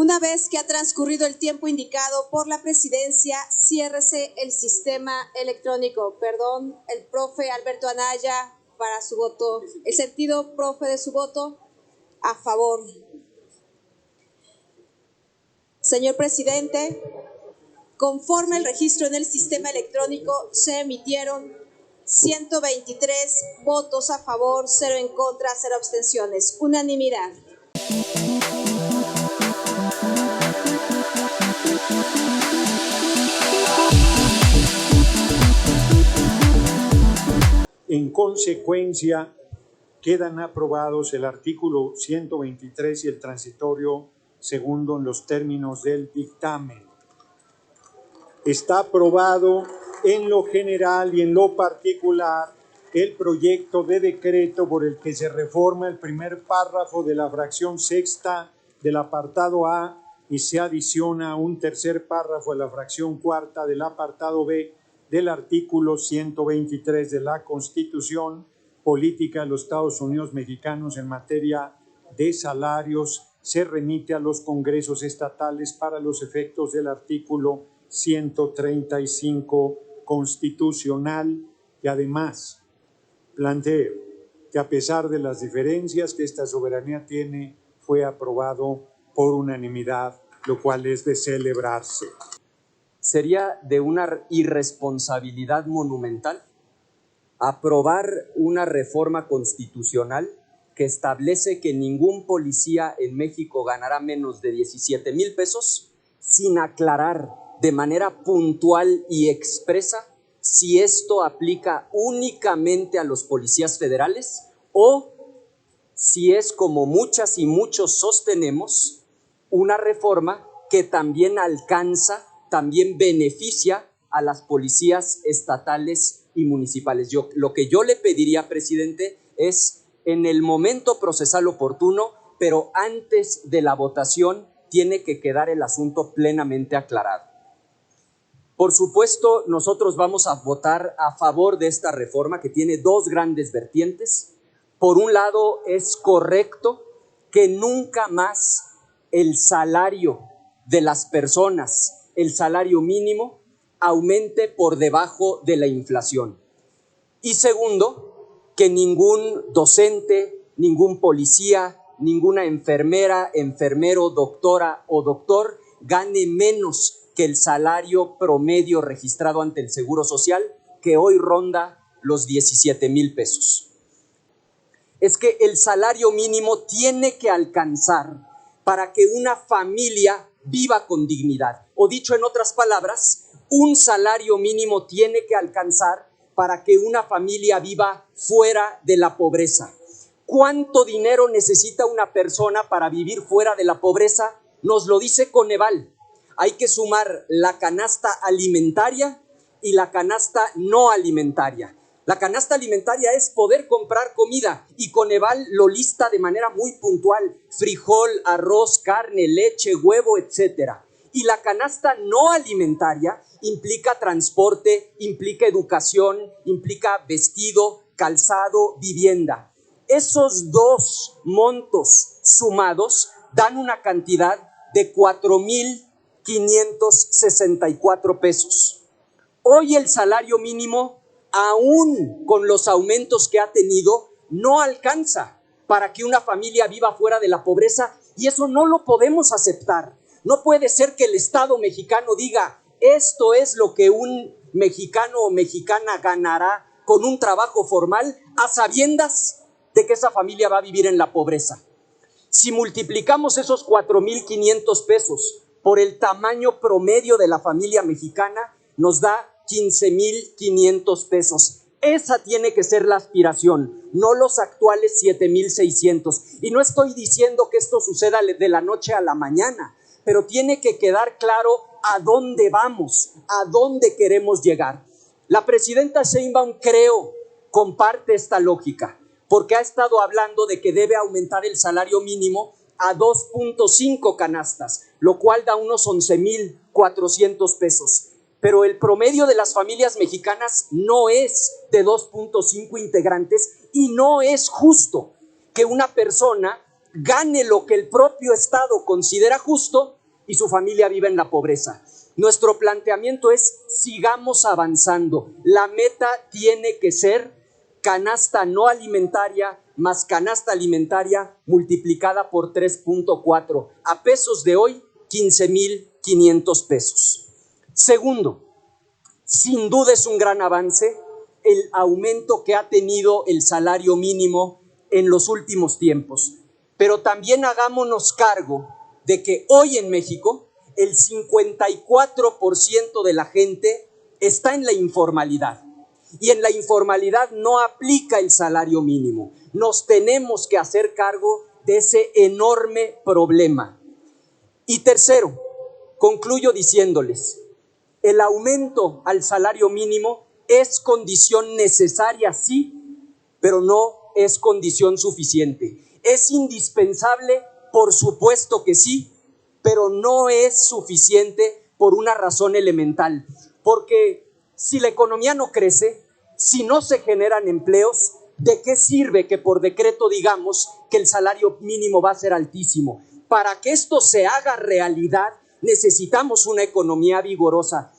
Una vez que ha transcurrido el tiempo indicado por la presidencia, ciérrese el sistema electrónico. Perdón, el profe Alberto Anaya para su voto. El sentido, profe, de su voto a favor. Señor presidente, conforme el registro en el sistema electrónico, se emitieron 123 votos a favor, 0 en contra, 0 abstenciones. Unanimidad. En consecuencia, quedan aprobados el artículo 123 y el transitorio segundo en los términos del dictamen. Está aprobado en lo general y en lo particular el proyecto de decreto por el que se reforma el primer párrafo de la fracción sexta del apartado A y se adiciona un tercer párrafo de la fracción cuarta del apartado B del artículo 123 de la Constitución Política de los Estados Unidos Mexicanos en materia de salarios. Se remite a los congresos estatales para los efectos del artículo 135 constitucional y además planteo que a pesar de las diferencias que esta soberanía tiene, fue aprobado por unanimidad, lo cual es de celebrarse. Sería de una irresponsabilidad monumental aprobar una reforma constitucional que establece que ningún policía en México ganará menos de 17,000 pesos sin aclarar de manera puntual y expresa si esto aplica únicamente a los policías federales o si es, como muchas y muchos sostenemos, una reforma que también alcanza, también beneficia a las policías estatales y municipales. Lo que yo le pediría, presidente, es en el momento procesal oportuno, pero antes de la votación tiene que quedar el asunto plenamente aclarado. Por supuesto, nosotros vamos a votar a favor de esta reforma que tiene dos grandes vertientes. Por un lado, es correcto que nunca más el salario de las personas, el salario mínimo, aumente por debajo de la inflación. Y segundo, que ningún docente, ningún policía, ninguna enfermera, enfermero, doctora o doctor gane menos que el salario promedio registrado ante el Seguro Social, que hoy ronda los 17,000 pesos. Es que el salario mínimo tiene que alcanzar para que una familia viva con dignidad. O dicho en otras palabras, un salario mínimo tiene que alcanzar para que una familia viva fuera de la pobreza. ¿Cuánto dinero necesita una persona para vivir fuera de la pobreza? Nos lo dice Coneval. Hay que sumar la canasta alimentaria y la canasta no alimentaria. La canasta alimentaria es poder comprar comida y Coneval lo lista de manera muy puntual: frijol, arroz, carne, leche, huevo, etcétera. Y la canasta no alimentaria implica transporte, implica educación, implica vestido, calzado, vivienda. Esos dos montos sumados dan una cantidad de 4,564 pesos. Hoy el salario mínimo, aún con los aumentos que ha tenido, no alcanza para que una familia viva fuera de la pobreza y eso no lo podemos aceptar. No puede ser que el Estado mexicano diga: esto es lo que un mexicano o mexicana ganará con un trabajo formal, a sabiendas de que esa familia va a vivir en la pobreza. Si multiplicamos esos 4,500 pesos por el tamaño promedio de la familia mexicana, nos da 15,500 pesos. Esa tiene que ser la aspiración, no los actuales 7,600. Y no estoy diciendo que esto suceda de la noche a la mañana, pero tiene que quedar claro a dónde vamos, a dónde queremos llegar. La presidenta Sheinbaum, creo, comparte esta lógica, porque ha estado hablando de que debe aumentar el salario mínimo a 2.5 canastas, lo cual da unos 11,400 pesos. Pero el promedio de las familias mexicanas no es de 2.5 integrantes y no es justo que una persona gane lo que el propio Estado considera justo y su familia vive en la pobreza. Nuestro planteamiento es: sigamos avanzando. La meta tiene que ser canasta no alimentaria más canasta alimentaria multiplicada por 3.4. A pesos de hoy, 15,500 pesos. Segundo, sin duda es un gran avance el aumento que ha tenido el salario mínimo en los últimos tiempos. Pero también hagámonos cargo de que hoy en México el 54% de la gente está en la informalidad. Y en la informalidad no aplica el salario mínimo. Nos tenemos que hacer cargo de ese enorme problema. Y tercero, concluyo diciéndoles: el aumento al salario mínimo es condición necesaria, sí, pero no es condición suficiente. ¿Es indispensable? Por supuesto que sí, pero no es suficiente por una razón elemental. Porque si la economía no crece, si no se generan empleos, ¿de qué sirve que por decreto digamos que el salario mínimo va a ser altísimo? Para que esto se haga realidad, necesitamos una economía vigorosa.